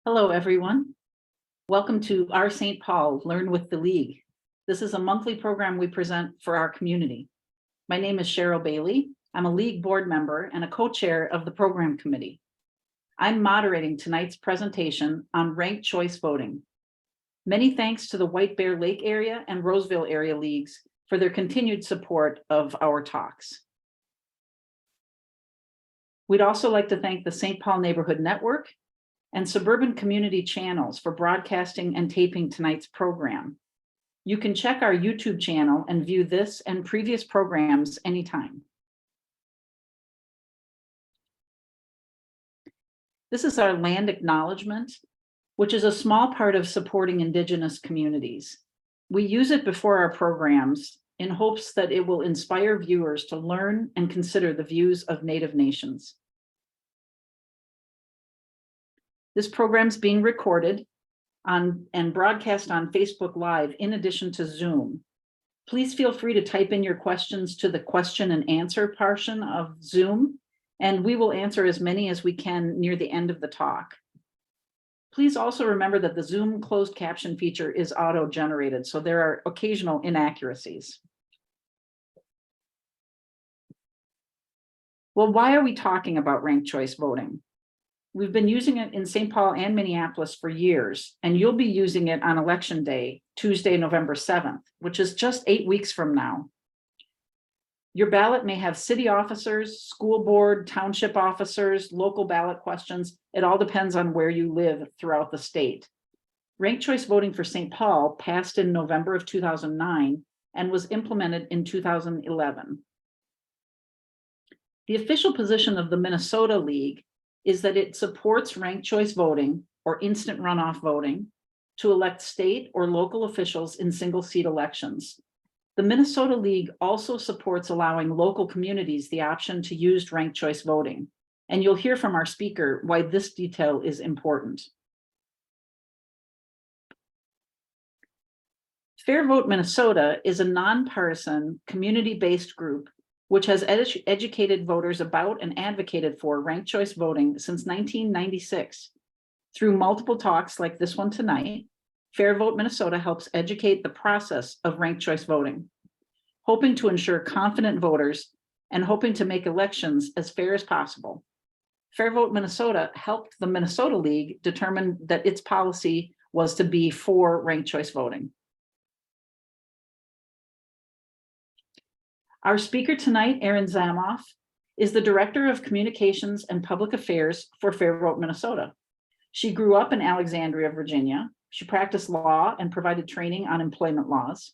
Hello, everyone. Welcome to our St. Paul Learn with the League. This is a monthly program we present for our community. My name is Cheryl Bailey. I'm a League board member and a co-chair of the program committee. I'm moderating tonight's presentation on ranked choice voting. Many thanks to the White Bear Lake area and Roseville area leagues for their continued support of our talks. We'd also like to thank the St. Paul Neighborhood Network and Suburban Community Channels for broadcasting and taping tonight's program. You can check our YouTube channel and view this and previous programs anytime. This is our land acknowledgement, which is a small part of supporting Indigenous communities. We use it before our programs in hopes that it will inspire viewers to learn and consider the views of Native nations. This program is being recorded and broadcast on Facebook Live in addition to Zoom. Please feel free to type in your questions to the question and answer portion of Zoom, and we will answer as many as we can near the end of the talk. Please also remember that the Zoom closed caption feature is auto-generated, so there are occasional inaccuracies. Well, why are we talking about ranked choice voting? We've been using it in St. Paul and Minneapolis for years, and you'll be using it on Election Day, Tuesday, November 7th, which is just 8 weeks from now. Your ballot may have city officers, school board, township officers, local ballot questions. It all depends on where you live throughout the state. Ranked choice voting for St. Paul passed in November of 2009 and was implemented in 2011. The official position of the Minnesota League is that it supports ranked choice voting or instant runoff voting to elect state or local officials in single seat elections. The Minnesota League also supports allowing local communities the option to use ranked choice voting. And you'll hear from our speaker why this detail is important. FairVote Minnesota is a nonpartisan, community-based group which has educated voters about and advocated for ranked choice voting since 1996. Through multiple talks like this one tonight, FairVote Minnesota helps educate the process of ranked choice voting, hoping to ensure confident voters and hoping to make elections as fair as possible. FairVote Minnesota helped the Minnesota League determine that its policy was to be for ranked choice voting. Our speaker tonight, Erin Zamoff, is the Director of Communications and Public Affairs for FairVote Minnesota. She grew up in Alexandria, Virginia. She practiced law and provided training on employment laws.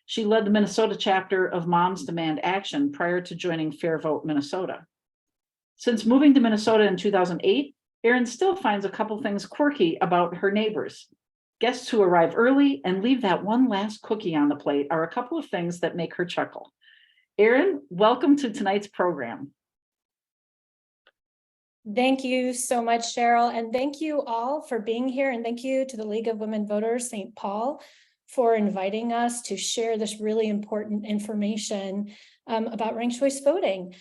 She led the Minnesota chapter of Moms Demand Action prior to joining FairVote Minnesota. Since moving to Minnesota in 2008, Erin still finds a couple things quirky about her neighbors. Guests who arrive early and leave that one last cookie on the plate are a couple of things that make her chuckle. Erin, welcome to tonight's program. Thank you so much, Cheryl, and thank you all for being here, and thank you to the League of Women Voters St. Paul for inviting us to share this really important information about ranked choice voting.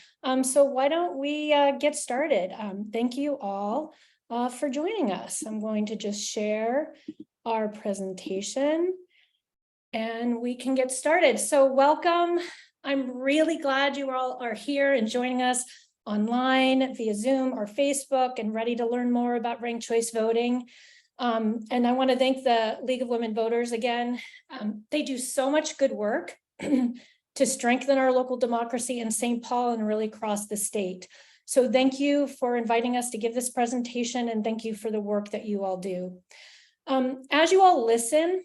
So why don't we get started? Thank you all for joining us. I'm going to just share our presentation and we can get started. So welcome. I'm really glad you all are here and joining us online via Zoom or Facebook and ready to learn more about ranked choice voting. And I want to thank the League of Women Voters again. They do so much good work to strengthen our local democracy in St. Paul and really across the state. So thank you for inviting us to give this presentation, and thank you for the work that you all do. As you all listen,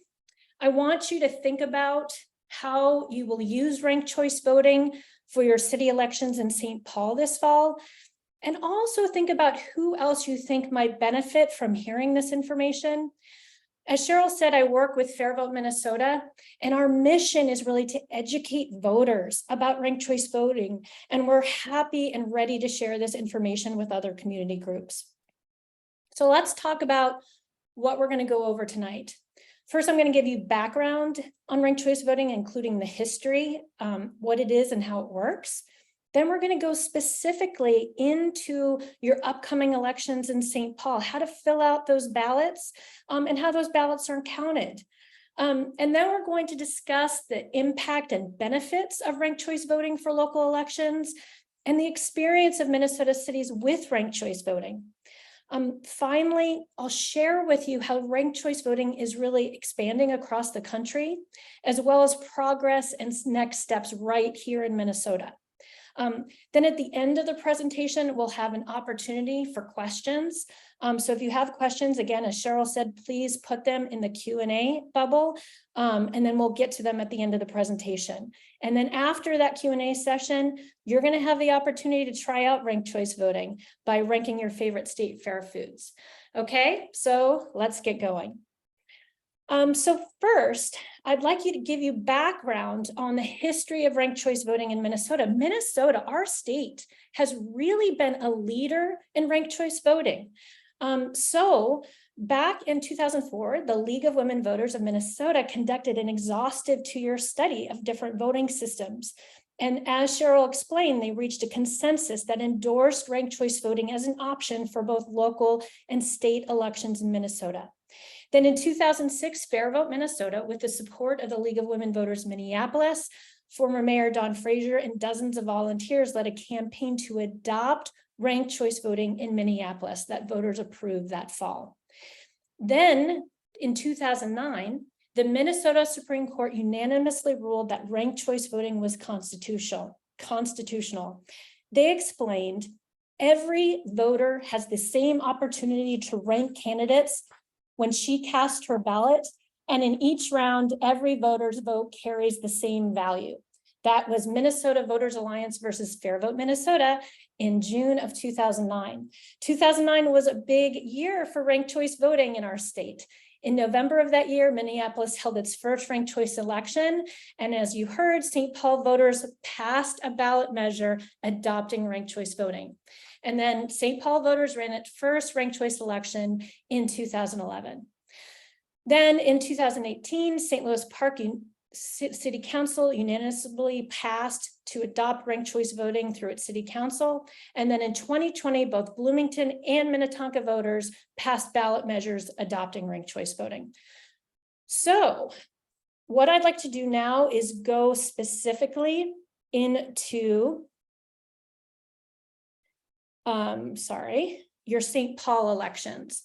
I want you to think about how you will use ranked choice voting for your city elections in St. Paul this fall, and also think about who else you think might benefit from hearing this information. As Cheryl said, I work with FairVote Minnesota, and our mission is really to educate voters about ranked choice voting, and we're happy and ready to share this information with other community groups. So let's talk about what we're going to go over tonight. First, I'm going to give you background on ranked choice voting, including the history, what it is and how it works. Then we're going to go specifically into your upcoming elections in St. Paul, how to fill out those ballots and how those ballots are counted. And then we're going to discuss the impact and benefits of ranked choice voting for local elections and the experience of Minnesota cities with ranked choice voting. Finally, I'll share with you how ranked choice voting is really expanding across the country, as well as progress and next steps right here in Minnesota. Then at the end of the presentation, we'll have an opportunity for questions. So if you have questions, again, as Cheryl said, please put them in the Q&A bubble, and then we'll get to them at the end of the presentation. And then after that Q&A session, you're going to have the opportunity to try out ranked choice voting by ranking your favorite state fair foods. Okay, so let's get going. So first, I'd like to give you background on the history of ranked choice voting in Minnesota. Minnesota, our state, has really been a leader in ranked choice voting. So back in 2004, the League of Women Voters of Minnesota conducted an exhaustive 2-year study of different voting systems. And as Cheryl explained, they reached a consensus that endorsed ranked choice voting as an option for both local and state elections in Minnesota. Then in 2006, FairVote Minnesota, with the support of the League of Women Voters Minneapolis, former Mayor Don Frazier and dozens of volunteers led a campaign to adopt ranked choice voting in Minneapolis that voters approved that fall. Then in 2009, the Minnesota Supreme Court unanimously ruled that ranked choice voting was constitutional. They explained every voter has the same opportunity to rank candidates when she cast her ballot, and in each round, every voter's vote carries the same value. That was Minnesota Voters Alliance versus FairVote Minnesota in June of 2009. 2009 was a big year for ranked choice voting in our state. In November of that year, Minneapolis held its first ranked choice election. And as you heard, St. Paul voters passed a ballot measure adopting ranked choice voting. And then St. Paul voters ran its first ranked choice election in 2011. Then in 2018, St. Louis Park City Council unanimously passed to adopt ranked choice voting through its city council. And then in 2020, both Bloomington and Minnetonka voters passed ballot measures adopting ranked choice voting. So what I'd like to do now is go specifically into your St. Paul elections.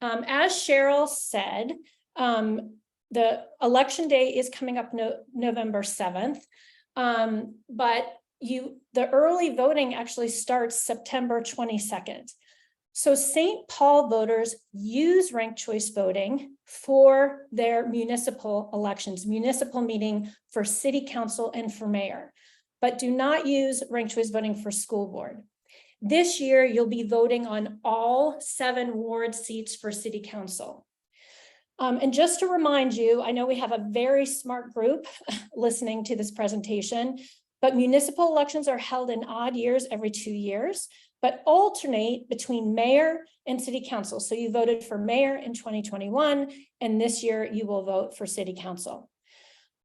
As Cheryl said, the election day is coming up November 7th, but the early voting actually starts September 22nd. So St. Paul voters use ranked choice voting for their municipal elections, municipal meaning for city council and for mayor, but do not use ranked choice voting for school board. This year, you'll be voting on all 7 ward seats for city council. And just to remind you, I know we have a very smart group listening to this presentation, but municipal elections are held in odd years every 2 years, but alternate between mayor and city council. So you voted for mayor in 2021, and this year you will vote for city council.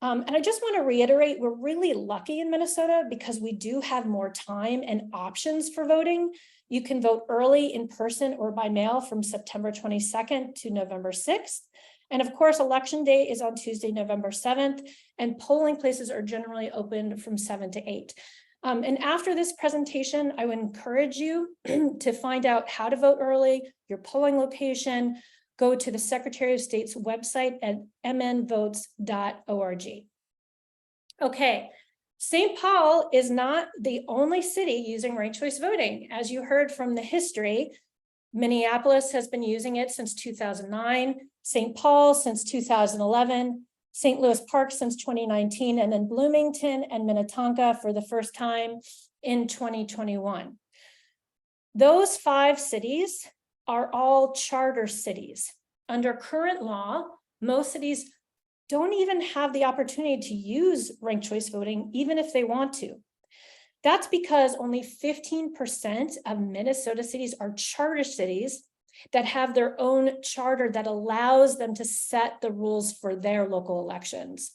And I just want to reiterate, we're really lucky in Minnesota because we do have more time and options for voting. You can vote early in person or by mail from September 22nd to November 6th. And of course, election day is on Tuesday, November 7th, and polling places are generally open from 7 to 8. And after this presentation, I would encourage you to find out how to vote early, your polling location. Go to the Secretary of State's website at mnvotes.org. Okay, St. Paul is not the only city using ranked choice voting. As you heard from the history, Minneapolis has been using it since 2009, St. Paul since 2011, St. Louis Park since 2019, and then Bloomington and Minnetonka for the first time in 2021. Those 5 cities are all charter cities. Under current law, most cities don't even have the opportunity to use ranked choice voting, even if they want to. That's because only 15% of Minnesota cities are charter cities that have their own charter that allows them to set the rules for their local elections.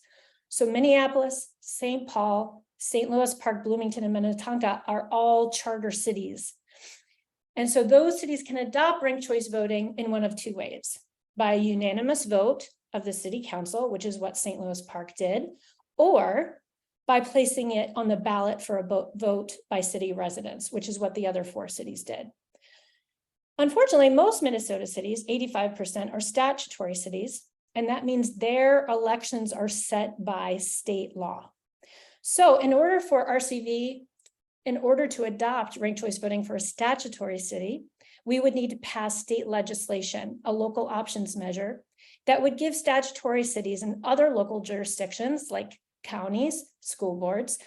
So Minneapolis, St. Paul, St. Louis, Park, Bloomington, and Minnetonka are all charter cities. And so those cities can adopt ranked choice voting in one of two ways: by unanimous vote of the city council, which is what St. Louis Park did, or by placing it on the ballot for a vote by city residents, which is what the other 4 cities did. Unfortunately, most Minnesota cities, 85%, are statutory cities, and that means their elections are set by state law. So in order for RCV, in order to adopt ranked choice voting for a statutory city, we would need to pass state legislation, a local options measure, that would give statutory cities and other local jurisdictions like counties, school boards,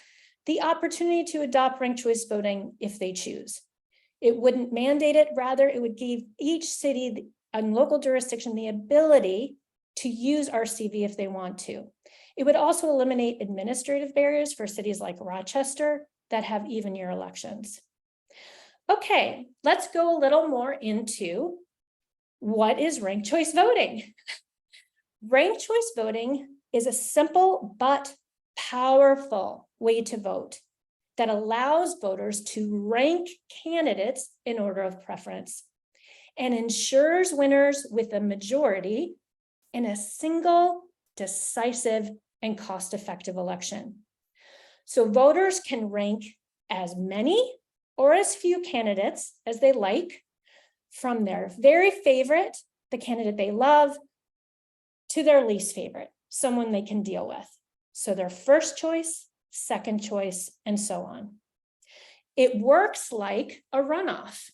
the opportunity to adopt ranked choice voting if they choose. It wouldn't mandate it, rather it would give each city and local jurisdiction the ability to use RCV if they want to. It would also eliminate administrative barriers for cities like Rochester that have even year elections. Okay, let's go a little more into what is ranked choice voting. Ranked choice voting is a simple but powerful way to vote that allows voters to rank candidates in order of preference and ensures winners with a majority in a single, decisive, and cost-effective election. So voters can rank as many or as few candidates as they like, from their very favorite, the candidate they love, to their least favorite, someone they can deal with. So their first choice, second choice, and so on. It works like a runoff,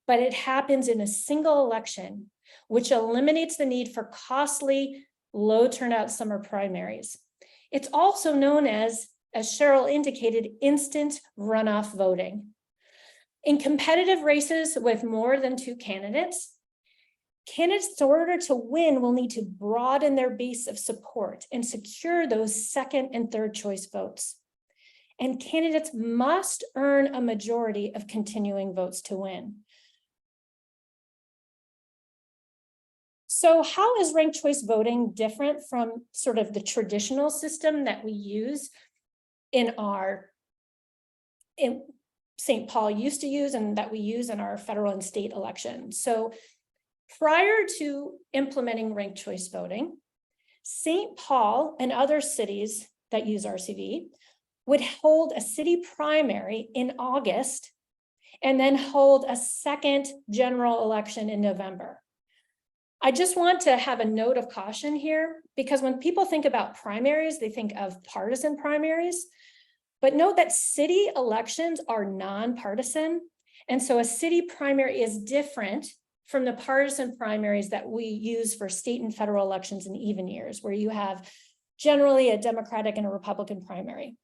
but it happens in a single election, which eliminates the need for costly, low turnout summer primaries. It's also known as Cheryl indicated, instant runoff voting. In competitive races with more than 2 candidates, candidates, in order to win, will need to broaden their base of support and secure those second and third choice votes. And candidates must earn a majority of continuing votes to win. So how is ranked choice voting different from sort of the traditional system that we use in St. Paul used to use and that we use in our federal and state elections? So prior to implementing ranked choice voting, St. Paul and other cities that use RCV would hold a city primary in August and then hold a second general election in November. I just want to have a note of caution here, because when people think about primaries, they think of partisan primaries, but note that city elections are nonpartisan. And so a city primary is different from the partisan primaries that we use for state and federal elections in even years, where you have generally a Democratic and a Republican primary.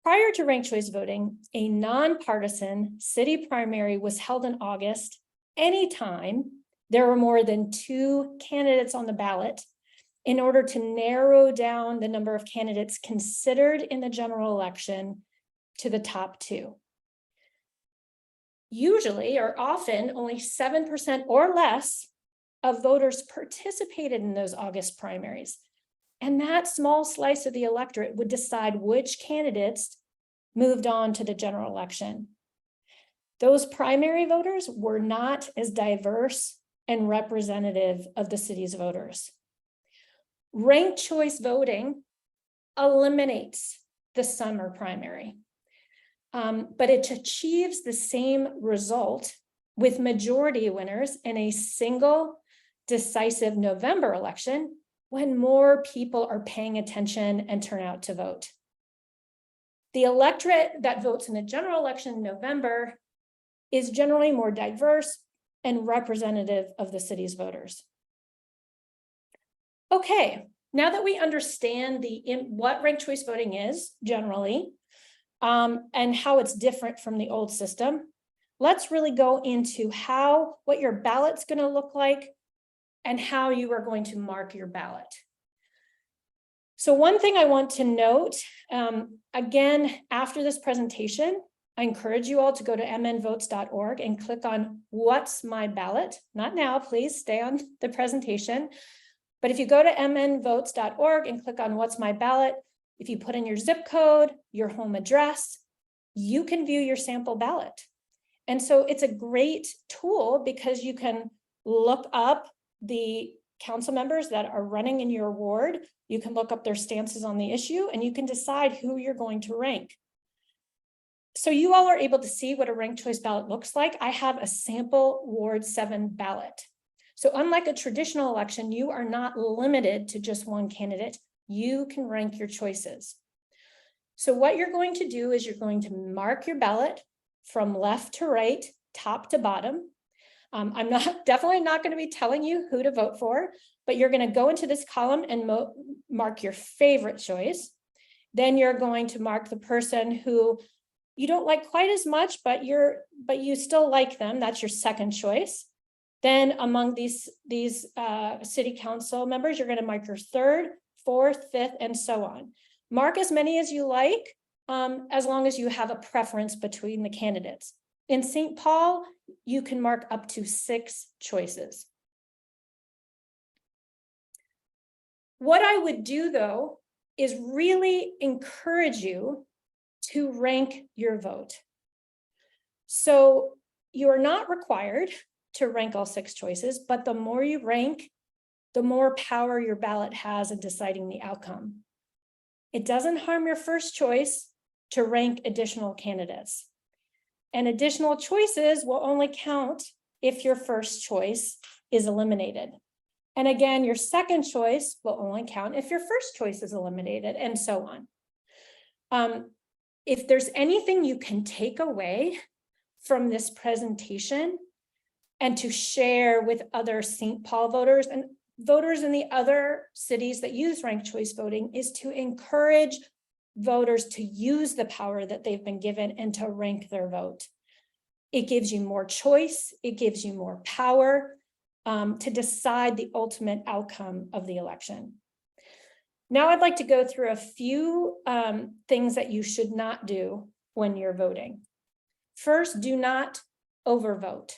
Prior to ranked choice voting, a nonpartisan city primary was held in August anytime there were more than 2 candidates on the ballot, in order to narrow down the number of candidates considered in the general election to the top 2. Usually, or often, only 7% or less of voters participated in those August primaries. And that small slice of the electorate would decide which candidates moved on to the general election. Those primary voters were not as diverse and representative of the city's voters. Ranked choice voting eliminates the summer primary, but it achieves the same result with majority winners in a single decisive November election when more people are paying attention and turn out to vote. The electorate that votes in the general election in November is generally more diverse and representative of the city's voters. Okay, now that we understand what ranked choice voting is generally, and how it's different from the old system, let's really go into what your ballot's going to look like and how you are going to mark your ballot. So one thing I want to note, again, after this presentation, I encourage you all to go to mnvotes.org and click on What's My Ballot? Not now, please stay on the presentation. But if you go to mnvotes.org and click on What's My Ballot, If you put in your zip code, your home address, you can view your sample ballot. And so it's a great tool because you can look up the council members that are running in your ward. You can look up their stances on the issue, and you can decide who you're going to rank. So you all are able to see what a ranked choice ballot looks like. I have a sample Ward 7 ballot. So unlike a traditional election, you are not limited to just one candidate. You can rank your choices. So what you're going to do is you're going to mark your ballot from left to right, top to bottom. I'm definitely not going to be telling you who to vote for, but you're going to go into this column and mark your favorite choice. Then you're going to mark the person who you don't like quite as much, but you still like them. That's your second choice. Then among these city council members, you're going to mark your third, fourth, fifth, and so on. Mark as many as you like, as long as you have a preference between the candidates. In St. Paul, you can mark up to 6 choices. What I would do, though, is really encourage you to rank your vote. So you're not required to rank all 6 choices, but the more you rank, the more power your ballot has in deciding the outcome. It doesn't harm your first choice to rank additional candidates. And additional choices will only count if your first choice is eliminated. And again, your second choice will only count if your first choice is eliminated, and so on. If there's anything you can take away from this presentation and to share with other St. Paul voters and voters in the other cities that use ranked choice voting, is to encourage voters to use the power that they've been given and to rank their vote. It gives you more choice. It gives you more power to decide the ultimate outcome of the election. Now I'd like to go through a few things that you should not do when you're voting. First, do not overvote.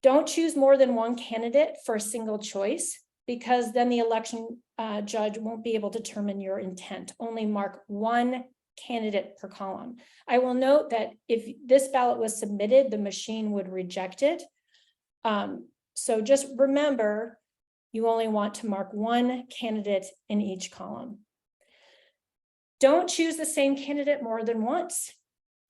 Don't choose more than one candidate for a single choice, because then the election judge won't be able to determine your intent. Only mark one candidate per column. I will note that if this ballot was submitted, the machine would reject it. So just remember, you only want to mark one candidate in each column. Don't choose the same candidate more than once.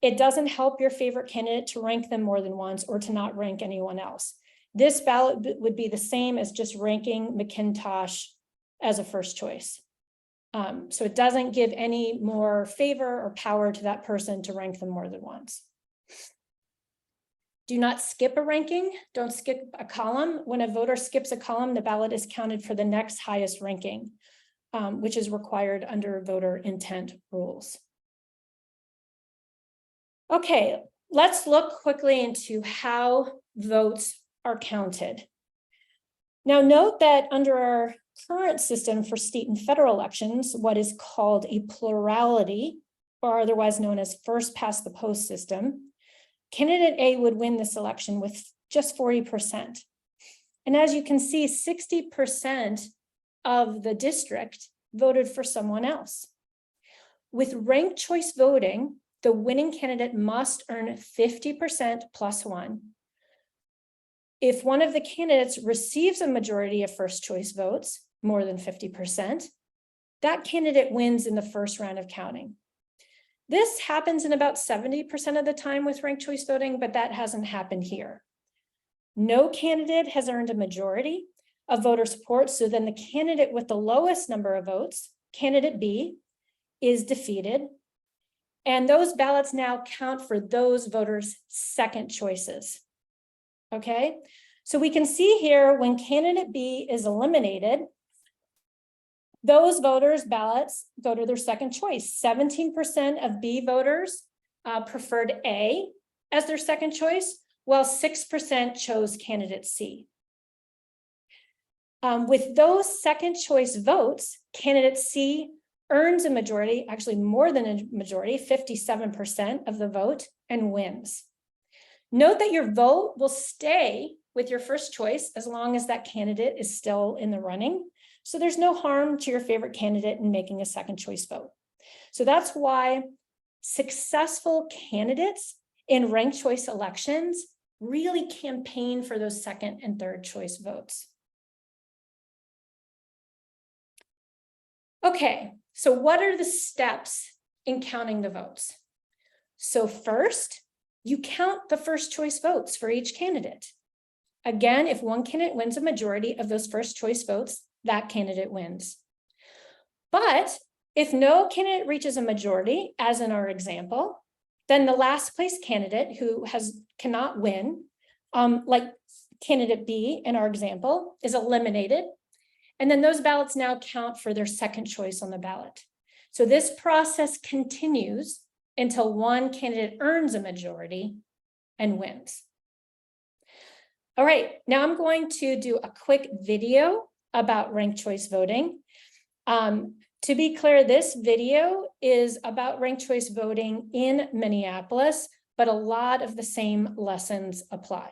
It doesn't help your favorite candidate to rank them more than once or to not rank anyone else. This ballot would be the same as just ranking McIntosh as a first choice. So it doesn't give any more favor or power to that person to rank them more than once. Do not skip a ranking. Don't skip a column. When a voter skips a column, the ballot is counted for the next highest ranking, which is required under voter intent rules. Okay, let's look quickly into how votes are counted. Now note that under our current system for state and federal elections, what is called a plurality, or otherwise known as first past the post system, candidate A would win this election with just 40%. And as you can see, 60% of the district voted for someone else. With ranked choice voting, the winning candidate must earn 50% plus 1. If one of the candidates receives a majority of first choice votes, more than 50%, that candidate wins in the first round of counting. This happens in about 70% of the time with ranked choice voting, but that hasn't happened here. No candidate has earned a majority of voter support, so then the candidate with the lowest number of votes, candidate B, is defeated. And those ballots now count for those voters' second choices. Okay, so we can see here when candidate B is eliminated, those voters' ballots go to their second choice. 17% of B voters preferred A as their second choice, while 6% chose candidate C. With those second choice votes, candidate C earns a majority, actually more than a majority, 57% of the vote, and wins. Note that your vote will stay with your first choice as long as that candidate is still in the running. So there's no harm to your favorite candidate in making a second choice vote. So that's why successful candidates in ranked choice elections really campaign for those second and third choice votes. Okay, so what are the steps in counting the votes? So first, you count the first choice votes for each candidate. Again, if one candidate wins a majority of those first choice votes, that candidate wins. But if no candidate reaches a majority, as in our example, then the last place candidate who cannot win, like candidate B in our example, is eliminated. And then those ballots now count for their second choice on the ballot. So this process continues until one candidate earns a majority and wins. All right, now I'm going to do a quick video about ranked choice voting. To be clear, this video is about ranked choice voting in Minneapolis, but a lot of the same lessons apply.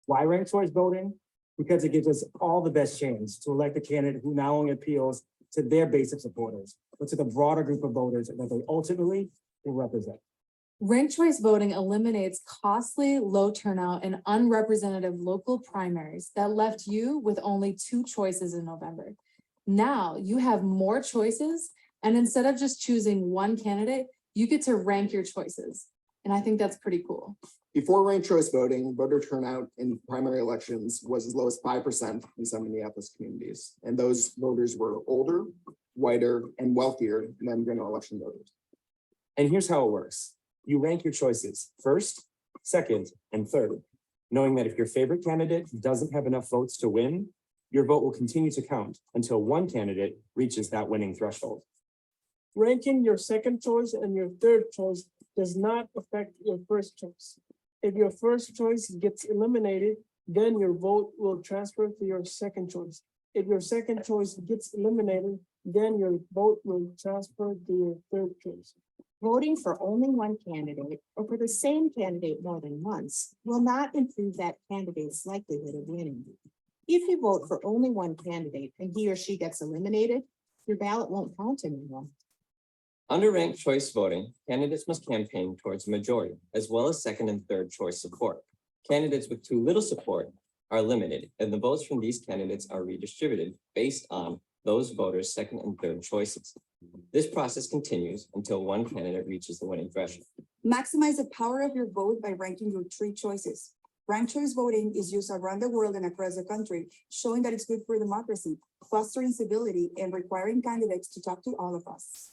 Why ranked choice voting? Because it gives us all the best chance to elect a candidate who not only appeals to their base of supporters, but to the broader group of voters that they ultimately will represent. Ranked choice voting eliminates costly, low turnout, and unrepresentative local primaries that left you with only 2 choices in November. Now you have more choices, and instead of just choosing one candidate, you get to rank your choices. And I think that's pretty cool. Before ranked choice voting, voter turnout in primary elections was as low as 5% in some Minneapolis communities. And those voters were older, whiter, and wealthier than general election voters. And here's how it works. You rank your choices first, second, and third, knowing that if your favorite candidate doesn't have enough votes to win, your vote will continue to count until one candidate reaches that winning threshold. Ranking your second choice and your third choice does not affect your first choice. If your first choice gets eliminated, then your vote will transfer to your second choice. If your second choice gets eliminated, then your vote will transfer to your third choice. Voting for only one candidate or for the same candidate more than once will not improve that candidate's likelihood of winning. If you vote for only one candidate and he or she gets eliminated, your ballot won't count anymore. Under ranked choice voting, candidates must campaign towards a majority, as well as second and third choice support. Candidates with too little support are eliminated, and the votes from these candidates are redistributed based on those voters' second and third choices. This process continues until one candidate reaches the winning threshold. Maximize the power of your vote by ranking your 3 choices. Ranked choice voting is used around the world and across the country, showing that it's good for democracy, fostering civility, and requiring candidates to talk to all of us.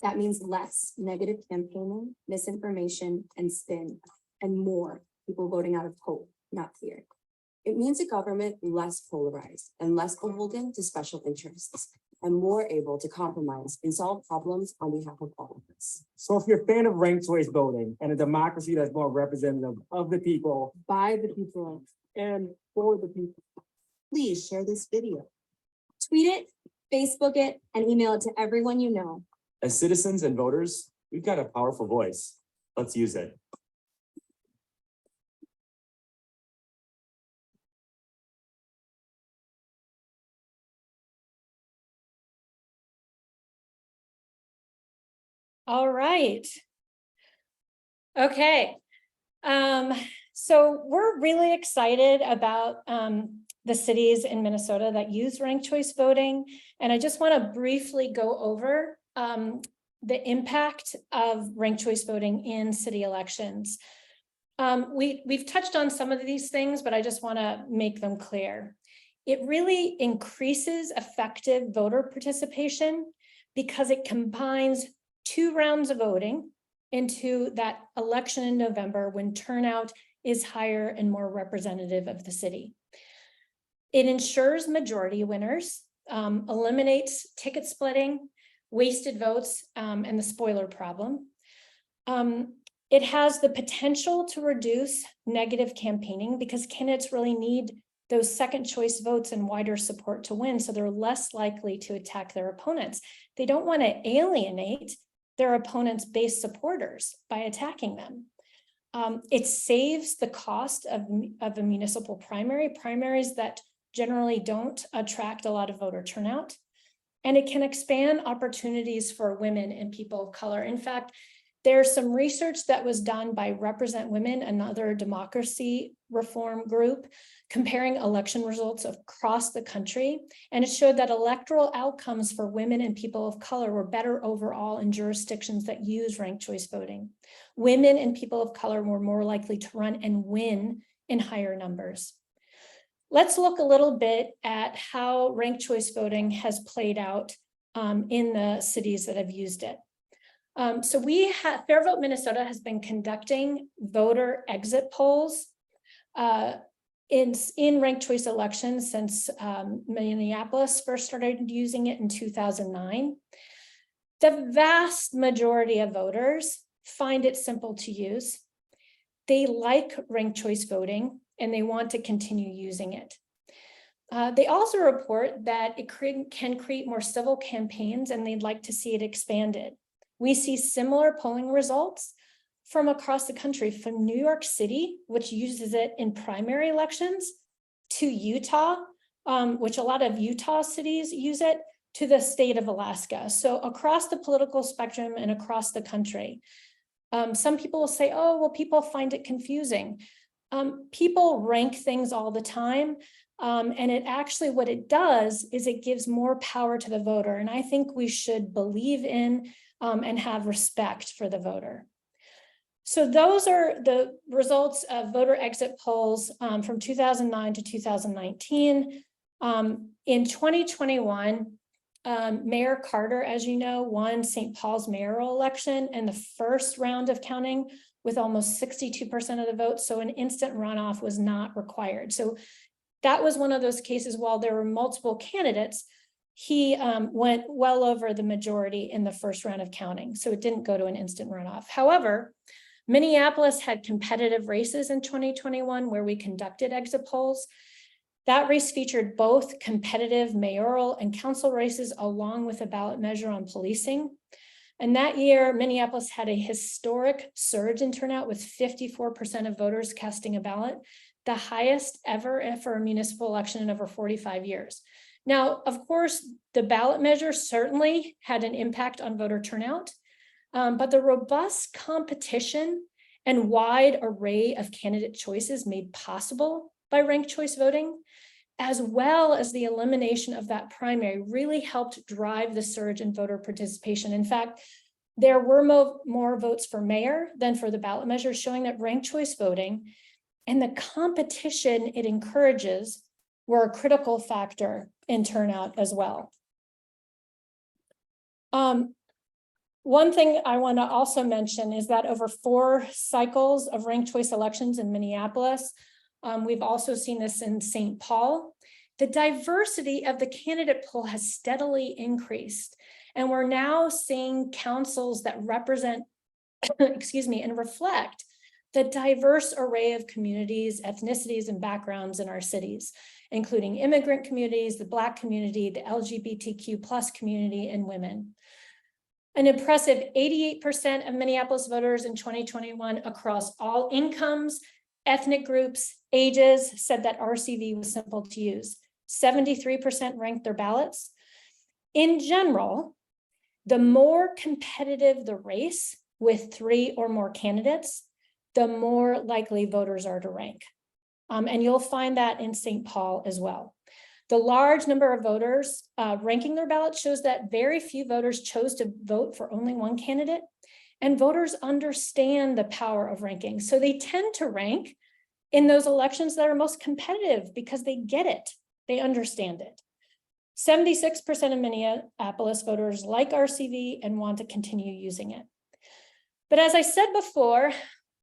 That means less negative campaigning, misinformation, and spin, and more people voting out of hope, not fear. It means a government less polarized and less beholden to special interests, and more able to compromise and solve problems on behalf of all of us. So if you're a fan of ranked choice voting and a democracy that's more representative of the people, By the people. And for the people. Please share this video. Tweet it, Facebook it, and email it to everyone you know. as citizens and voters, we've got a powerful voice. Let's use it. All right. Okay. So we're really excited about the cities in Minnesota that use ranked choice voting. And I just want to briefly go over the impact of ranked choice voting in city elections. We've touched on some of these things, but I just want to make them clear. It really increases effective voter participation because it combines 2 rounds of voting into that election in November when turnout is higher and more representative of the city. It ensures majority winners, eliminates ticket splitting, wasted votes, and the spoiler problem. It has the potential to reduce negative campaigning because candidates really need those second choice votes and wider support to win, so they're less likely to attack their opponents. They don't want to alienate their opponents' base supporters by attacking them. It saves the cost of a municipal primaries that generally don't attract a lot of voter turnout. And it can expand opportunities for women and people of color. In fact, there's some research that was done by Represent Women, another democracy reform group, comparing election results across the country. And it showed that electoral outcomes for women and people of color were better overall in jurisdictions that use ranked choice voting. Women and people of color were more likely to run and win in higher numbers. Let's look a little bit at how ranked choice voting has played out in the cities that have used it. So FairVote Minnesota has been conducting voter exit polls in ranked choice elections since Minneapolis first started using it in 2009. The vast majority of voters find it simple to use. They like ranked choice voting and they want to continue using it. They also report that it can create more civil campaigns and they'd like to see it expanded. We see similar polling results from across the country, from New York City, which uses it in primary elections, to Utah, which a lot of Utah cities use it, to the state of Alaska. So across the political spectrum and across the country. Some people will say, oh, well, people find it confusing. People rank things all the time. And it actually, what it does is it gives more power to the voter. And I think we should believe in and have respect for the voter. So those are the results of voter exit polls from 2009 to 2019. In 2021, Mayor Carter, as you know, won St. Paul's mayoral election in the first round of counting with almost 62% of the vote. So an instant runoff was not required. So that was one of those cases, while there were multiple candidates, he went well over the majority in the first round of counting. So it didn't go to an instant runoff. However, Minneapolis had competitive races in 2021 where we conducted exit polls. That race featured both competitive mayoral and council races along with a ballot measure on policing. And that year, Minneapolis had a historic surge in turnout with 54% of voters casting a ballot, the highest ever for a municipal election in over 45 years. Now, of course, the ballot measure certainly had an impact on voter turnout, but the robust competition and wide array of candidate choices made possible by ranked choice voting, as well as the elimination of that primary, really helped drive the surge in voter participation. In fact, there were more votes for mayor than for the ballot measure, showing that ranked choice voting and the competition it encourages were a critical factor in turnout as well. One thing I want to also mention is that over 4 cycles of ranked choice elections in Minneapolis, we've also seen this in St. Paul, the diversity of the candidate pool has steadily increased. And we're now seeing councils that represent, and reflect the diverse array of communities, ethnicities, and backgrounds in our cities, including immigrant communities, the Black community, the LGBTQ+ community, and women. An impressive 88% of Minneapolis voters in 2021 across all incomes, ethnic groups, ages said that RCV was simple to use. 73% ranked their ballots. In general, the more competitive the race with 3 or more candidates, the more likely voters are to rank. And you'll find that in St. Paul as well. The large number of voters ranking their ballots shows that very few voters chose to vote for only one candidate, and voters understand the power of ranking. So they tend to rank in those elections that are most competitive because they get it, they understand it. 76% of Minneapolis voters like RCV and want to continue using it. But as I said before,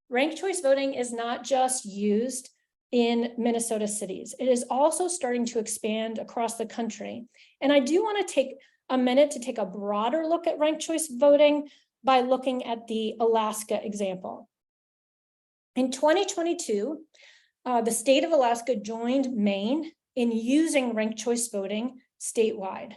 ranked choice voting is not just used in Minnesota cities. It is also starting to expand across the country. And I do want to take a minute to take a broader look at ranked choice voting by looking at the Alaska example. In 2022, the state of Alaska joined Maine in using ranked choice voting statewide.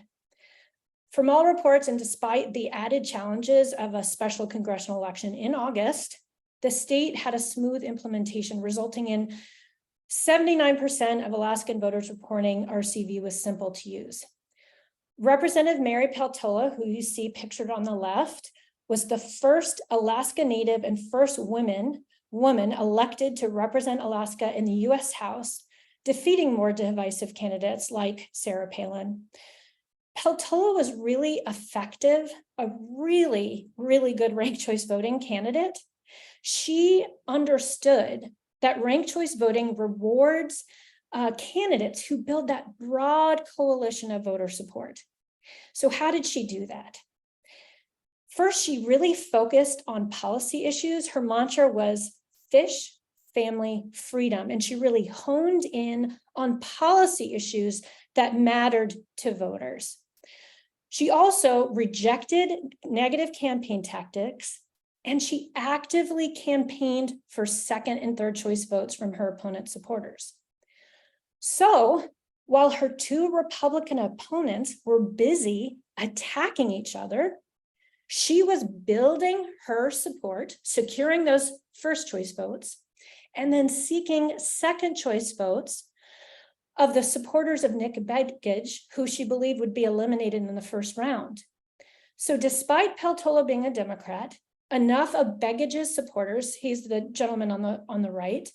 From all reports, and despite the added challenges of a special congressional election in August, the state had a smooth implementation, resulting in 79% of Alaskan voters reporting RCV was simple to use. Representative Mary Peltola, who you see pictured on the left, was the first Alaska Native and first woman elected to represent Alaska in the US House, defeating more divisive candidates like Sarah Palin. Peltola was really effective, a really, really good ranked choice voting candidate. She understood that ranked choice voting rewards candidates who build that broad coalition of voter support. So how did she do that? First, she really focused on policy issues. Her mantra was fish, family, freedom, and she really honed in on policy issues that mattered to voters. She also rejected negative campaign tactics, and she actively campaigned for second and third choice votes from her opponent's supporters. So while her two Republican opponents were busy attacking each other, she was building her support, securing those first choice votes, and then seeking second choice votes of the supporters of Nick Begich, who she believed would be eliminated in the first round. So despite Peltola being a Democrat, enough of Begich's supporters, he's the gentleman on the right,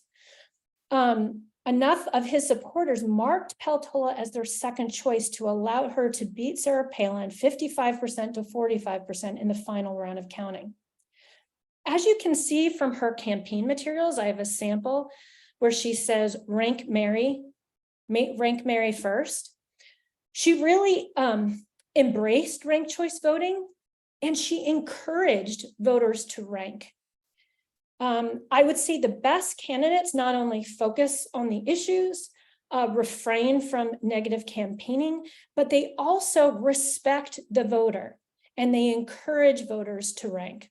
enough of his supporters marked Peltola as their second choice to allow her to beat Sarah Palin 55% to 45% in the final round of counting. As you can see from her campaign materials, I have a sample where she says, rank Mary first. She really embraced ranked choice voting, and she encouraged voters to rank. I would say the best candidates not only focus on the issues, refrain from negative campaigning, but they also respect the voter and they encourage voters to rank.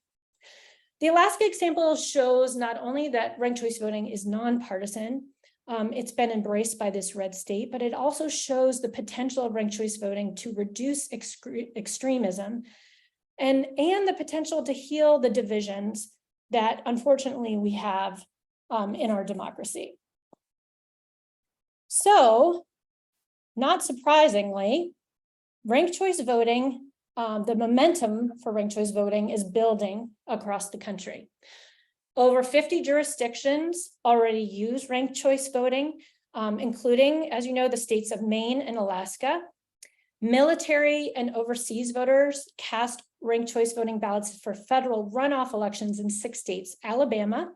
The Alaska example shows not only that ranked choice voting is nonpartisan, it's been embraced by this red state, but it also shows the potential of ranked choice voting to reduce extremism and the potential to heal the divisions that unfortunately we have in our democracy. So, not surprisingly, ranked choice voting, the momentum for ranked choice voting is building across the country. Over 50 jurisdictions already use ranked choice voting, including, as you know, the states of Maine and Alaska. Military and overseas voters cast ranked choice voting ballots for federal runoff elections in 6 states: Alabama,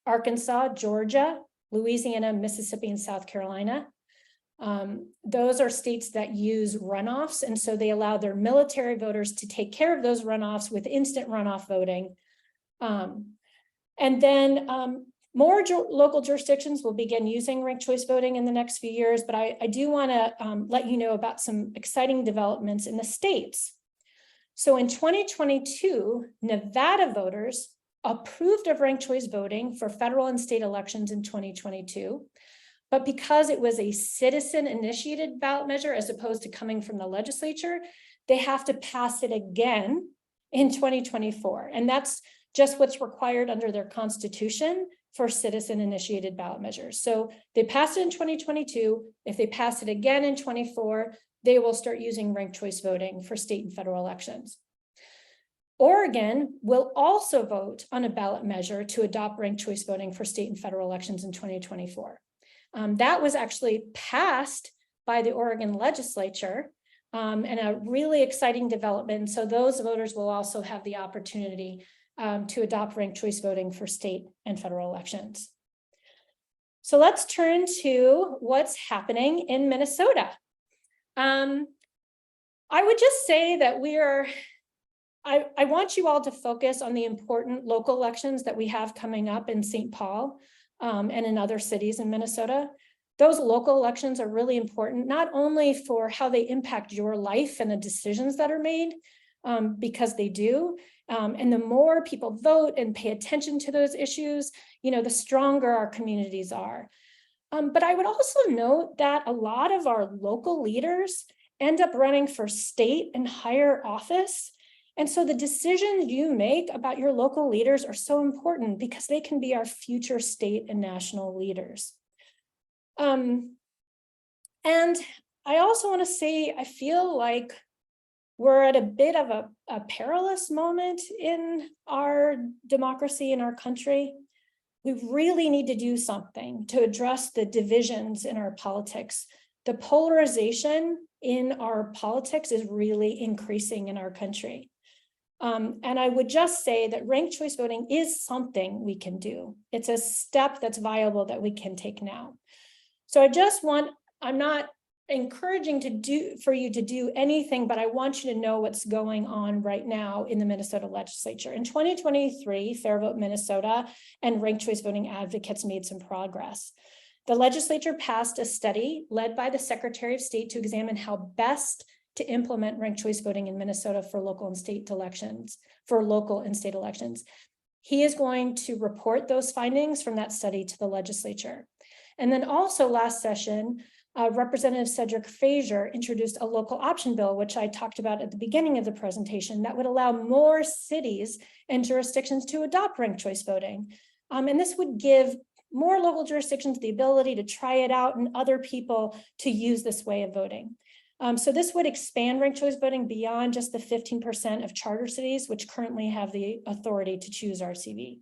Arkansas, Georgia, Louisiana, Mississippi, and South Carolina. Those are states that use runoffs, and so they allow their military voters to take care of those runoffs with instant runoff voting. And then more local jurisdictions will begin using ranked choice voting in the next few years, but I do want to let you know about some exciting developments in the states. So in 2022, Nevada voters approved of ranked choice voting for federal and state elections in 2022, but because it was a citizen-initiated ballot measure as opposed to coming from the legislature, they have to pass it again in 2024, and that's just what's required under their constitution for citizen-initiated ballot measures. So they passed it in 2022. If they pass it again in 24, they will start using ranked choice voting for state and federal elections. Oregon will also vote on a ballot measure to adopt ranked choice voting for state and federal elections in 2024. That was actually passed by the Oregon legislature, and a really exciting development. So those voters will also have the opportunity to adopt ranked choice voting for state and federal elections. So let's turn to what's happening in Minnesota. I would just say that I want you all to focus on the important local elections that we have coming up in St. Paul and in other cities in Minnesota. Those local elections are really important, not only for how they impact your life and the decisions that are made, because they do. And the more people vote and pay attention to those issues, the stronger our communities are. But I would also note that a lot of our local leaders end up running for state and higher office And so the decisions you make about your local leaders are so important because they can be our future state and national leaders. And I also want to say, I feel like we're at a bit of a perilous moment in our democracy in our country. We really need to do something to address the divisions in our politics. The polarization in our politics is really increasing in our country. And I would just say that ranked choice voting is something we can do. It's a step that's viable that we can take now. So I'm not encouraging for you to do anything, but I want you to know what's going on right now in the Minnesota legislature. In 2023, FairVote Minnesota and ranked choice voting advocates made some progress. The legislature passed a study led by the Secretary of State to examine how best to implement ranked choice voting in Minnesota for local and state elections, He is going to report those findings from that study to the legislature. And then also last session, Representative Cedric Frazier introduced a local option bill, which I talked about at the beginning of the presentation, that would allow more cities and jurisdictions to adopt ranked choice voting. And this would give more local jurisdictions the ability to try it out and other people to use this way of voting. So this would expand ranked choice voting beyond just the 15% of charter cities, which currently have the authority to choose RCV.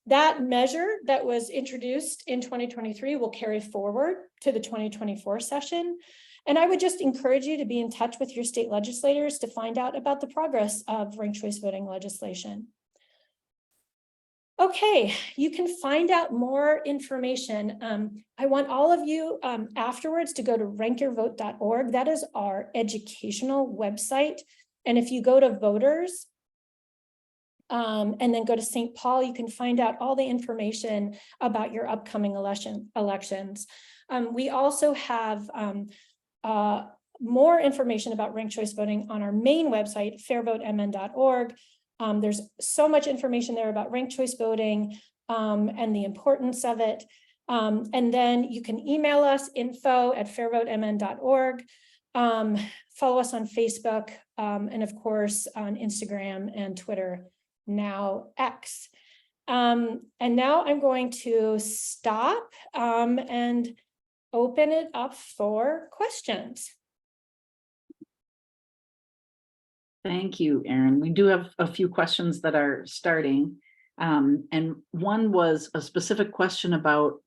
That measure that was introduced in 2023 will carry forward to the 2024 session. And I would just encourage you to be in touch with your state legislators to find out about the progress of ranked choice voting legislation. Okay, you can find out more information. I want all of you afterwards to go to rankyourvote.org. That is our educational website. And if you go to voters, and then go to St. Paul, you can find out all the information about your upcoming elections. We also have more information about ranked choice voting on our main website, fairvotemn.org. There's so much information there about ranked choice voting and the importance of it. And then you can email us info@fairvotemn.org. Follow us on Facebook and of course on Instagram and Twitter, now X. And now I'm going to stop and open it up for questions. Thank you, Erin. We do have a few questions that are starting. And one was a specific question about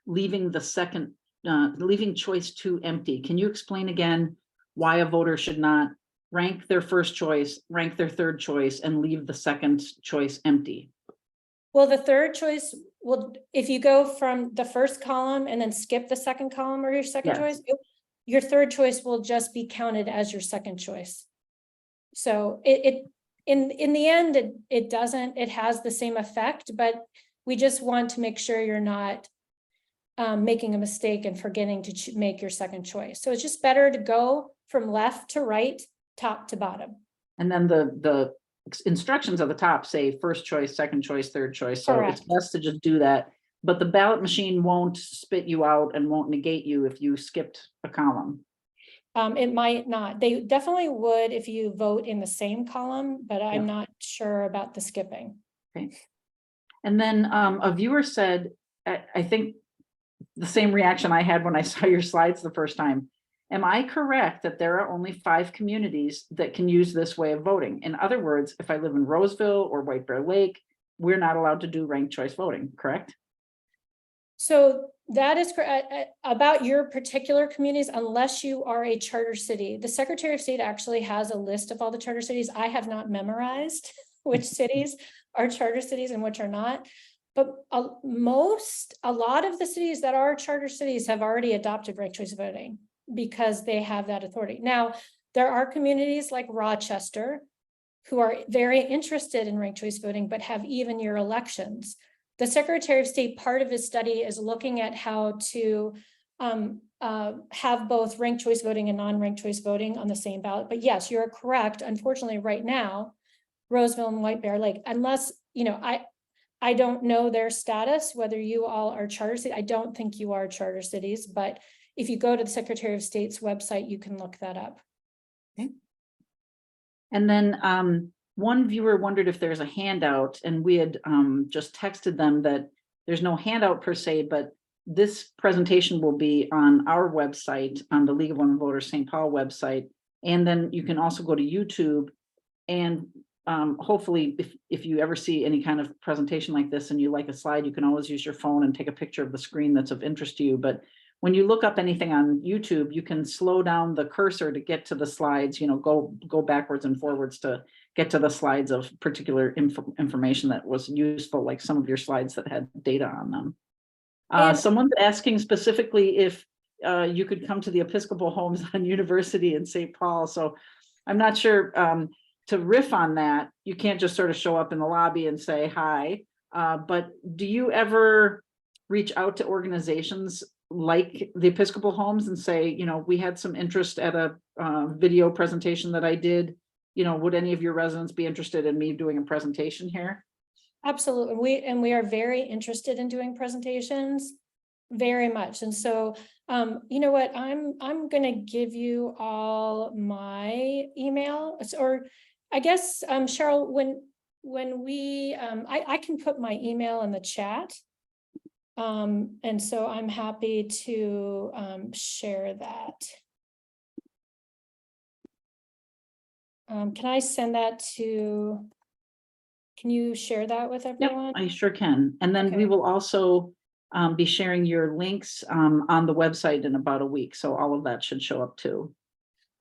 leaving choice 2 empty. Can you explain again why a voter should not rank their first choice, rank their third choice, and leave the second choice empty? Well, the third choice will, if you go from the first column and then skip the second column or your second choice, your third choice will just be counted as your second choice. So in the end, it has the same effect, but we just want to make sure you're not making a mistake and forgetting to make your second choice. So it's just better to go from left to right, top to bottom. And then the instructions at the top say first choice, second choice, third choice. So Correct. It's best to just do that. But the ballot machine won't spit you out and won't negate you if you skipped a column. It might not. They definitely would if you vote in the same column, but I'm not sure about the skipping. Okay. And then a viewer said, I think the same reaction I had when I saw your slides the first time. Am I correct that there are only 5 communities that can use this way of voting? In other words, if I live in Roseville or White Bear Lake, we're not allowed to do ranked choice voting, correct? So that is correct about your particular communities, unless you are a charter city. The Secretary of State actually has a list of all the charter cities. I have not memorized which cities are charter cities and which are not. But a lot of the cities that are charter cities have already adopted ranked choice voting because they have that authority. Now, there are communities like Rochester who are very interested in ranked choice voting, but have even year elections. The Secretary of State, part of his study is looking at how to have both ranked choice voting and non-ranked choice voting on the same ballot. But yes, you're correct. Unfortunately, right now, Roseville and White Bear Lake, unless, I don't know their status, whether you all are charter cities. I don't think you are charter cities, but if you go to the Secretary of State's website, you can look that up. Okay. And then one viewer wondered if there's a handout, and we had just texted them that there's no handout per se, but this presentation will be on our website, on the League of Women Voters St. Paul website. And then you can also go to YouTube, and hopefully if you ever see any kind of presentation like this and you like a slide, you can always use your phone and take a picture of the screen that's of interest to you. But when you look up anything on YouTube, you can slow down the cursor to get to the slides, you know, go backwards and forwards to get to the slides of particular information that was useful, like some of your slides that had data on them. And- Someone's asking specifically if you could come to the Episcopal Homes on University in St. Paul. So I'm not sure, to riff on that, you can't just sort of show up in the lobby and say hi. But do you ever reach out to organizations like the Episcopal Homes and say, you know, we had some interest at a video presentation that I did, you know, would any of your residents be interested in me doing a presentation here? Absolutely. We are very interested in doing presentations, very much. And so, you know what, I'm going to give you all my email, or I guess, Cheryl, when we, I can put my email in the chat. And so I'm happy to share that. Can I send that to, can you share that with everyone? Yep, I sure can. And then we Okay. will also be sharing your links on the website in about a week. So all of that should show up too.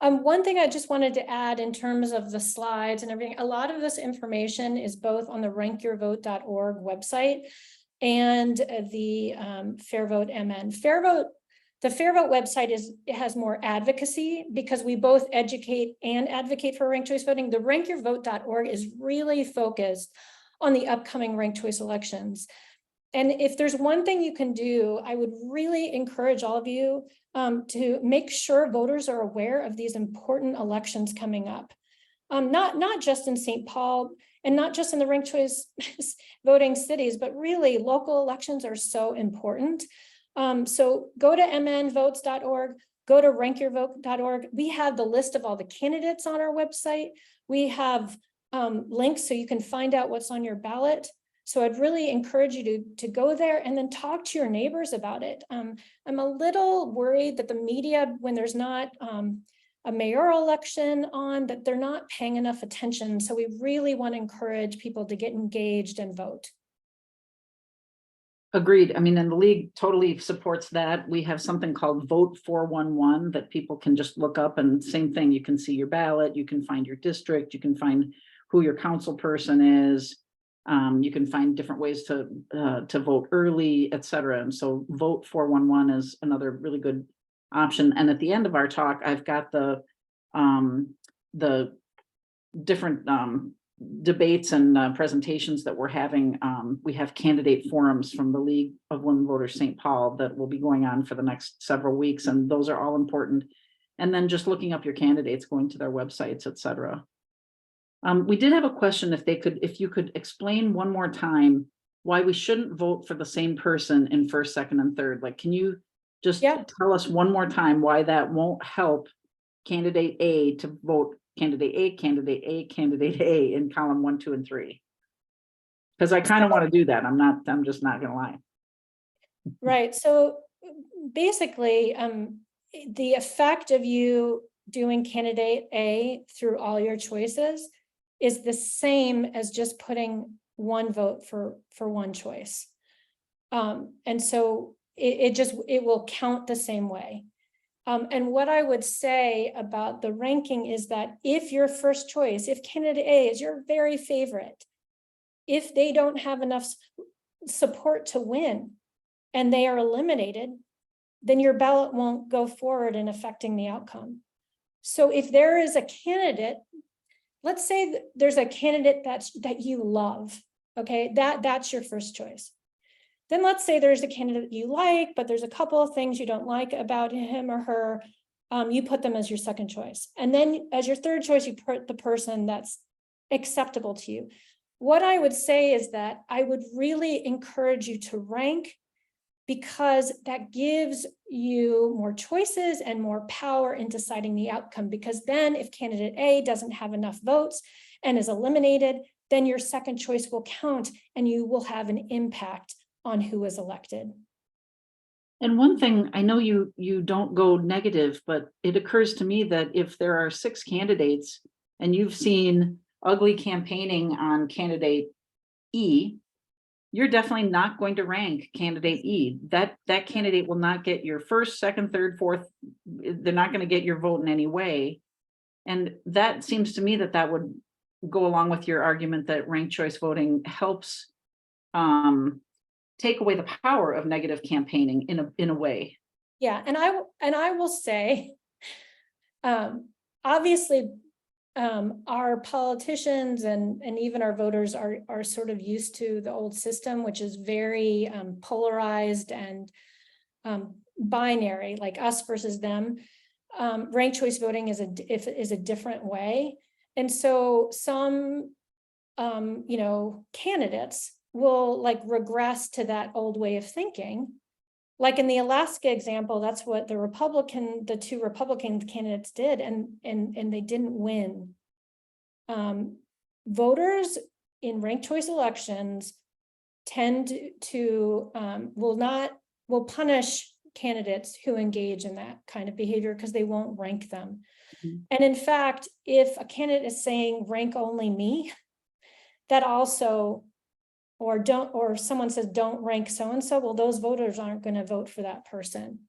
One thing I just wanted to add in terms of the slides and everything, a lot of this information is both on the rankyourvote.org website and the FairVote MN. The FairVote website has more advocacy because we both educate and advocate for ranked choice voting. The rankyourvote.org is really focused on the upcoming ranked choice elections. And if there's one thing you can do, I would really encourage all of you to make sure voters are aware of these important elections coming up. Not just in St. Paul and not just in the ranked choice voting cities, but really local elections are so important. So go to mnvotes.org, go to rankyourvote.org. We have the list of all the candidates on our website. We have links so you can find out what's on your ballot. So I'd really encourage you to go there and then talk to your neighbors about it. I'm a little worried that the media, when there's not a mayoral election on, that they're not paying enough attention. So we really want to encourage people to get engaged and vote. Agreed. I mean, and the league totally supports that. We have something called Vote 411 that people can just look up, and same thing. You can see your ballot, you can find your district, you can find who your council person is. You can find different ways to vote early, et cetera. And so Vote 411 is another really good option. And at the end of our talk, I've got the different debates and presentations that we're having. We have candidate forums from the League of Women Voters St. Paul that will be going on for the next several weeks, and those are all important. And then just looking up your candidates, going to their websites, et cetera. We did have a question if you could explain one more time why we shouldn't vote for the same person in first, second, and third. Like, can you just tell us one more time why that won't help candidate A to vote candidate A, candidate A, candidate A in column 1, 2, and 3? Because I kind of want to do that. I'm just not gonna lie. Right. So basically, the effect of you doing candidate A through all your choices is the same as just putting one vote for one choice. And so it will count the same way. And what I would say about the ranking is that if your first choice, if candidate A is your very favorite, if they don't have enough support to win and they are eliminated, then your ballot won't go forward in affecting the outcome. So if there is a candidate, let's say there's a candidate that you love, okay, that's your first choice. Then let's say there's a candidate you like, but there's a couple of things you don't like about him or her. You put them as your second choice. And then as your third choice, you put the person that's acceptable to you. What I would say is that I would really encourage you to rank because that gives you more choices and more power in deciding the outcome. Because then if candidate A doesn't have enough votes and is eliminated, then your second choice will count and you will have an impact on who is elected. And one thing, I know you don't go negative, but it occurs to me that if there are 6 candidates and you've seen ugly campaigning on candidate E, you're definitely not going to rank candidate E. That candidate will not get your first, second, third, fourth. They're not going to get your vote in any way. And that seems to me that would go along with your argument that ranked choice voting helps take away the power of negative campaigning in a way. Yeah, and I will say, obviously, our politicians and even our voters are sort of used to the old system, which is very polarized and binary, like us versus them. Ranked choice voting is a different way, and so some candidates will like regress to that old way of thinking. Like in the Alaska example, that's what the 2 Republican candidates did, and they didn't win. Voters in ranked choice elections tend to will punish candidates who engage in that kind of behavior because they won't rank them. Mm-hmm. And in fact, if a candidate is saying rank only me, that also, or someone says don't rank so-and-so, well, those voters aren't going to vote for that person.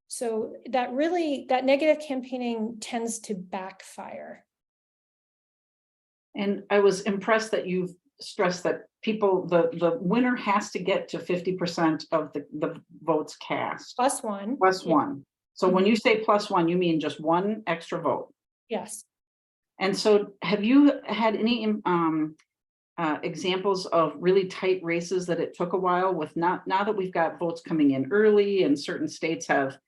So that negative campaigning tends to backfire. And I was impressed that you've stressed that the winner has to get to 50% of the votes cast. Plus one. Plus one. So when you say plus one, you mean just one extra vote? Yes. And so have you had any examples of really tight races that it took a while with now that we've got votes coming in early and certain states have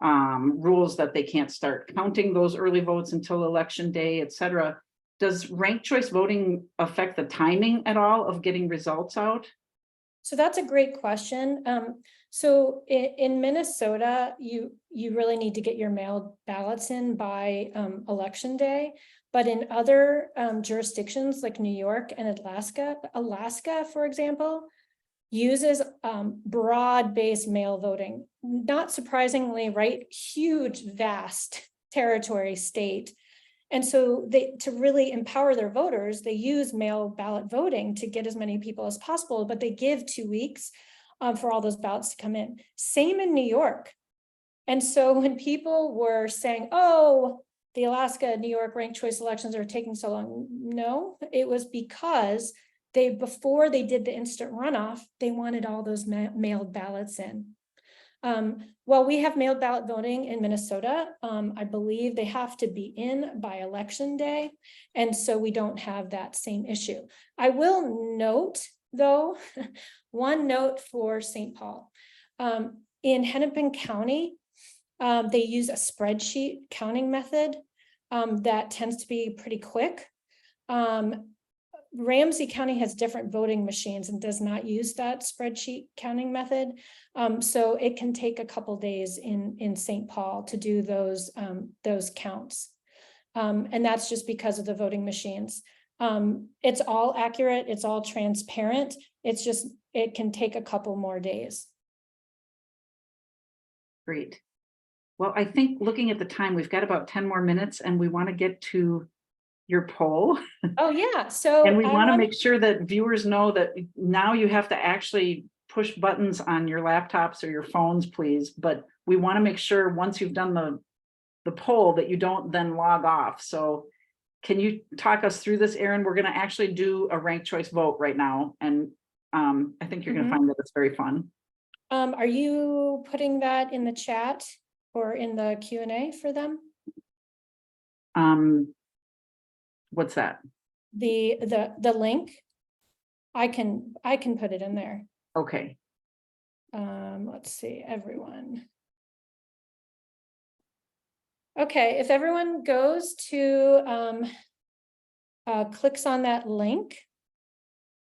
rules that they can't start counting those early votes until election day, et cetera. Does ranked choice voting affect the timing at all of getting results out? So that's a great question. So in Minnesota, you really need to get your mailed ballots in by election day. But in other jurisdictions like New York and Alaska, for example, uses broad-based mail voting. Not surprisingly, right? Huge, vast territory state. And so to really empower their voters, they use mail ballot voting to get as many people as possible, but they give 2 weeks for all those ballots to come in. Same in New York. And so when people were saying, oh, the Alaska, New York ranked choice elections are taking so long, no, it was because before they did the instant runoff, they wanted all those mailed ballots in. While we have mailed ballot voting in Minnesota, I believe they have to be in by election day. And so we don't have that same issue. I will note, though, one note for St. Paul. In Hennepin County, they use a spreadsheet counting method that tends to be pretty quick. Ramsey County has different voting machines and does not use that spreadsheet counting method. So it can take a couple days in St. Paul to do those counts. And that's just because of the voting machines. It's all accurate, it's all transparent. It's just, it can take a couple more days. Great. Well, I think looking at the time, we've got about 10 more minutes and we want to get to your poll. Oh yeah, so and we want to make sure that viewers know that now you have to actually push buttons on your laptops or your phones, please. But we want to make sure once you've done the poll that you don't then log off. So can you talk us through this, Erin? We're going to actually do a ranked choice vote right now. And I think you're going to find that it's very fun. Are you putting that in the chat or in the Q&A for them? What's that? The link. I can put it in there. Okay. Let's see, everyone. Okay, if everyone goes to clicks on that link,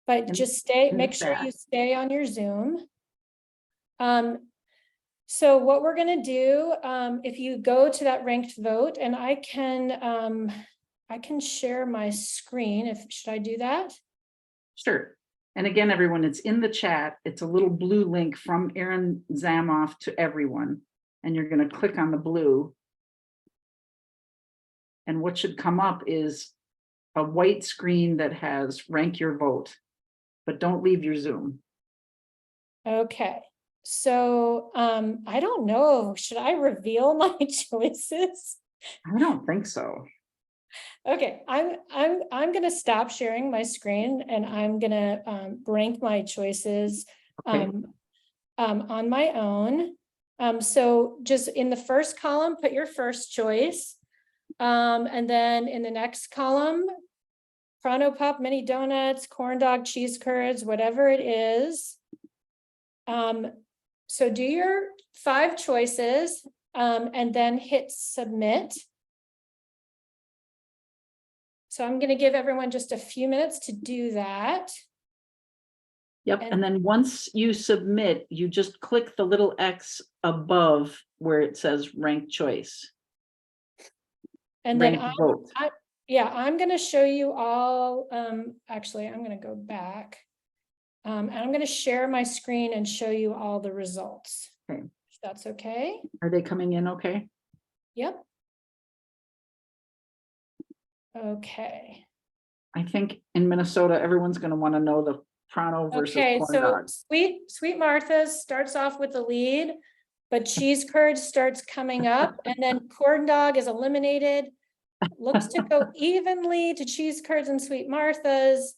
but just make sure you stay on your Zoom. So what we're gonna do, if you go to that ranked vote, and I can share my screen. Should I do that? Sure. And again, everyone, it's in the chat. It's a little blue link from Erin Zamoff to everyone. And you're going to click on the blue. And what should come up is a white screen that has rank your vote, but don't leave your Zoom. Okay. So I don't know. Should I reveal my choices? I don't think so. Okay, I'm gonna stop sharing my screen and I'm gonna rank my choices Okay. on my own. So just in the first column, put your first choice. And then in the next column, Pronto Pup, mini donuts, corn dog, cheese curds, whatever it is. So do your 5 choices and then hit submit. So I'm going to give everyone just a few minutes to do that. Yep. And then once you submit, you just click the little X above where it says rank choice. And then vote. I'm going to show you all. Actually, I'm going to go back and I'm going to share my screen and show you all the results. Okay. If that's okay. Are they coming in okay? Yep. Okay. I think in Minnesota, everyone's going to want to know the Pronto versus Okay, corn so dog. Sweet Martha's starts off with the lead, but cheese curd starts coming up, and then corn dog is eliminated. Looks to go evenly to cheese curds and Sweet Martha's.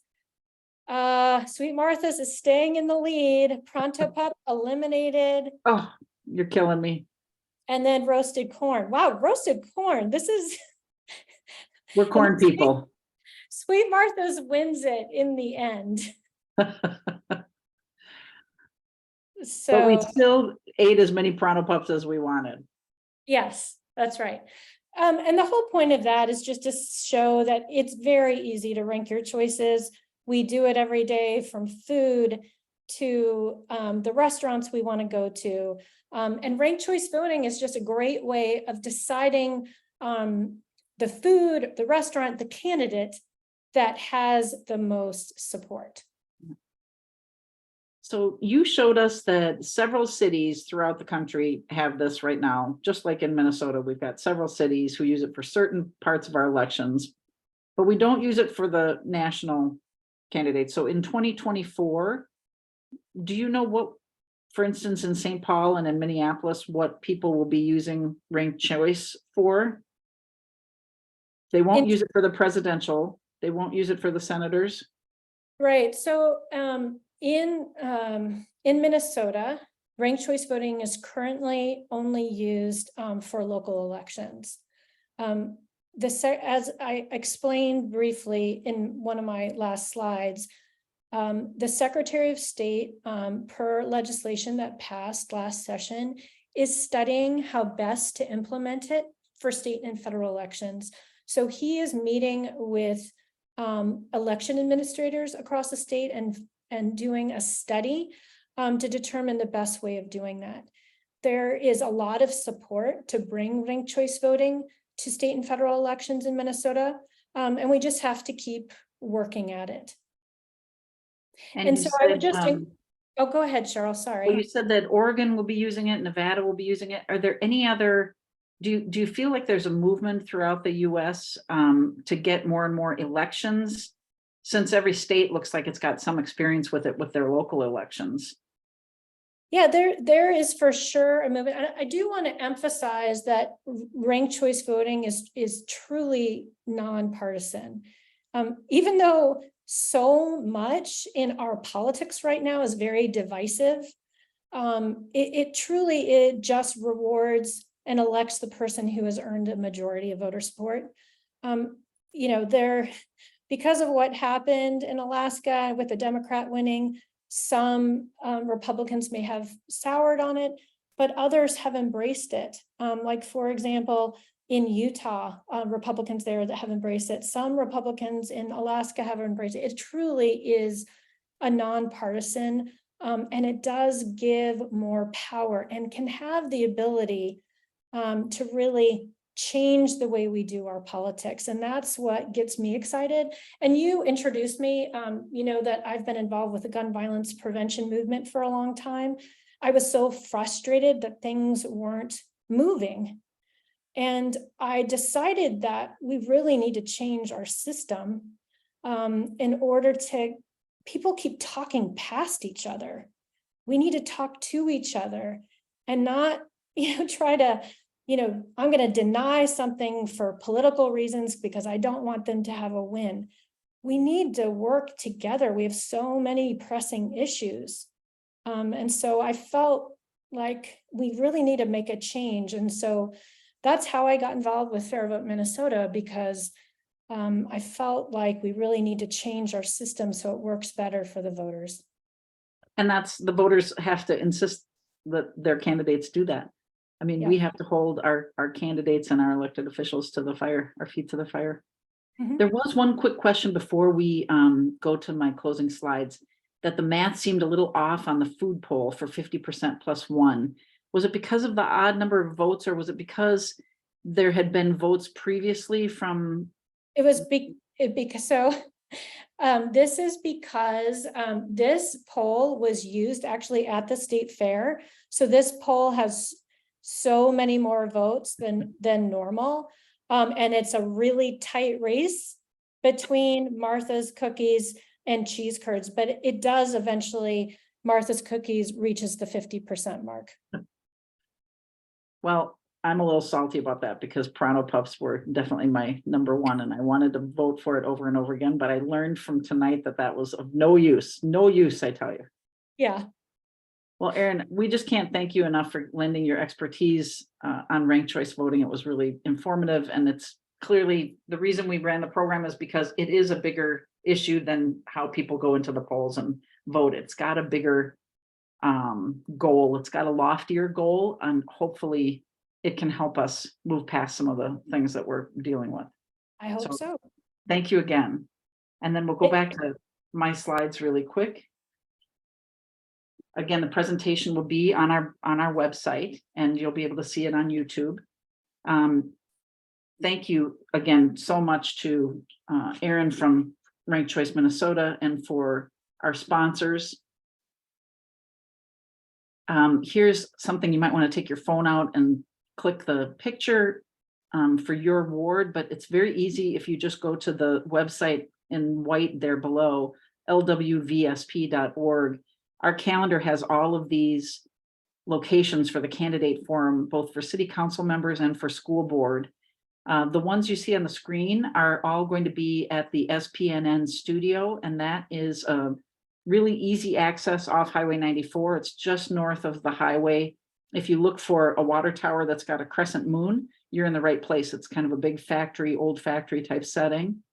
Sweet Martha's is staying in the lead. Pronto Pup eliminated. Oh, you're killing me. And then roasted corn. Wow, roasted corn. This is We're corn people. Sweet Martha's wins it in the end. So, but we still ate as many Pronto Pups as we wanted. Yes, that's right. And the whole point of that is just to show that it's very easy to rank your choices. We do it every day, from food to the restaurants we want to go to. And ranked choice voting is just a great way of deciding the food, the restaurant, the candidate that has the most support. So you showed us that several cities throughout the country have this right now. Just like in Minnesota, we've got several cities who use it for certain parts of our elections, but we don't use it for the national candidates. So in 2024, do you know what, for instance, in St. Paul and in Minneapolis, what people will be using ranked choice for? They won't use it for the presidential. They won't use it for the senators. Right. So in Minnesota, ranked choice voting is currently only used for local elections. As I explained briefly in one of my last slides, the Secretary of State, per legislation that passed last session, is studying how best to implement it for state and federal elections. So he is meeting with election administrators across the state and doing a study to determine the best way of doing that. There is a lot of support to bring ranked choice voting to state and federal elections in Minnesota, and we just have to keep working at it. And so I would just, oh, go ahead, Cheryl, sorry. Well, you said that Oregon will be using it, Nevada will be using it. Are there any other, do you feel like there's a movement throughout the US to get more and more elections, since every state looks like it's got some experience with it with their local elections? Yeah, there is for sure a movement. And I do want to emphasize that ranked choice voting is truly nonpartisan. Even though so much in our politics right now is very divisive, it truly just rewards and elects the person who has earned a majority of voter support. You know, because of what happened in Alaska with the Democrat winning, some Republicans may have soured on it, but others have embraced it. Like, for example, in Utah, Republicans there that have embraced it. Some Republicans in Alaska have embraced it. It truly is a nonpartisan And it does give more power and can have the ability to really change the way we do our politics. And that's what gets me excited. And you introduced me, you know, that I've been involved with the gun violence prevention movement for a long time. I was so frustrated that things weren't moving. And I decided that we really need to change our system in order to, people keep talking past each other. We need to talk to each other and not, you know, try to, you know, I'm going to deny something for political reasons because I don't want them to have a win. We need to work together. We have so many pressing issues. And so I felt like we really need to make a change. And so that's how I got involved with FairVote Minnesota, because I felt like we really need to change our system so it works better for the voters. And that's, the voters have to insist that their candidates do that. I mean, we have to hold our candidates and our elected officials to the fire, our feet to the fire. Mhm. There was one quick question before we go to my closing slides, that the math seemed a little off on the food poll for 50% plus one. Was it because of the odd number of votes, or was it because there had been votes previously from? It was because so this is because this poll was used actually at the state fair. So this poll has so many more votes than normal. And it's a really tight race between Martha's Cookies and Cheese Curds, but it does eventually, Martha's Cookies reaches the 50% mark. Well, I'm a little salty about that because Pronto Puffs were definitely my number one, and I wanted to vote for it over and over again, but I learned from tonight that that was of no use, I tell you. Yeah. Well, Erin, we just can't thank you enough for lending your expertise on ranked choice voting. It was really informative, and it's clearly the reason we ran the program is because it is a bigger issue than how people go into the polls and vote. It's got a bigger goal. It's got a loftier goal, and hopefully it can help us move past some of the things that we're dealing with. I hope so. Thank you again. And then we'll go back to my slides really quick. Again, the presentation will be on our website, and you'll be able to see it on YouTube. Thank you again so much to Erin from Ranked Choice Minnesota, and for our sponsors. Here's something you might want to take your phone out and click the picture for your ward, but it's very easy if you just go to the website in white there below, LWVSP.org. Our calendar has all of these locations for the candidate forum, both for city council members and for school board. The ones you see on the screen are all going to be at the SPNN studio, and that is a really easy access off Highway 94. It's just north of the highway. If you look for a water tower that's got a crescent moon, you're in the right place. It's kind of a big factory, old factory type setting.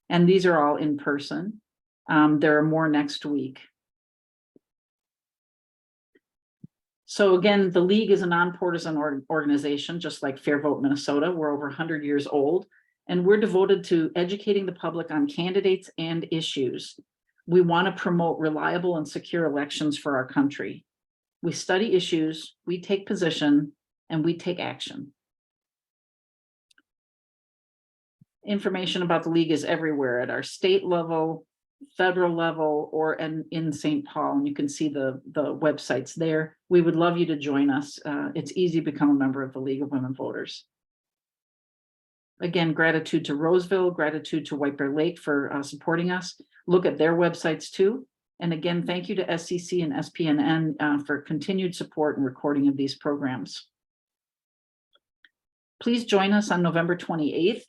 And these are all in person. There are more next week. So again, the League is a nonpartisan organization, just like FairVote Minnesota. We're over 100 years old, and we're devoted to educating the public on candidates and issues. We want to promote reliable and secure elections for our country. We study issues, we take position, and we take action. Information about the League is everywhere at our state level, federal level, or in St. Paul, and you can see the websites there. We would love you to join us. It's easy to become a member of the League of Women Voters. Again, gratitude to Roseville, gratitude to White Bear Lake for supporting us. Look at their websites too. And again, thank you to SCC and SPNN for continued support and recording of these programs. Please join us on November 28th.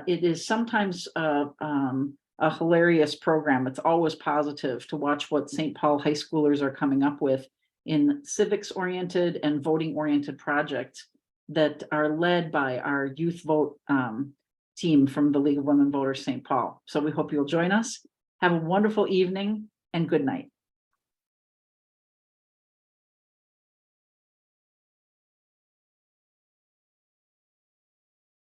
It is sometimes a hilarious program. It's always positive to watch what St. Paul high schoolers are coming up with in civics-oriented and voting-oriented projects that are led by our Youth Vote team from the League of Women Voters St. Paul. So we hope you'll join us. Have a wonderful evening and good night.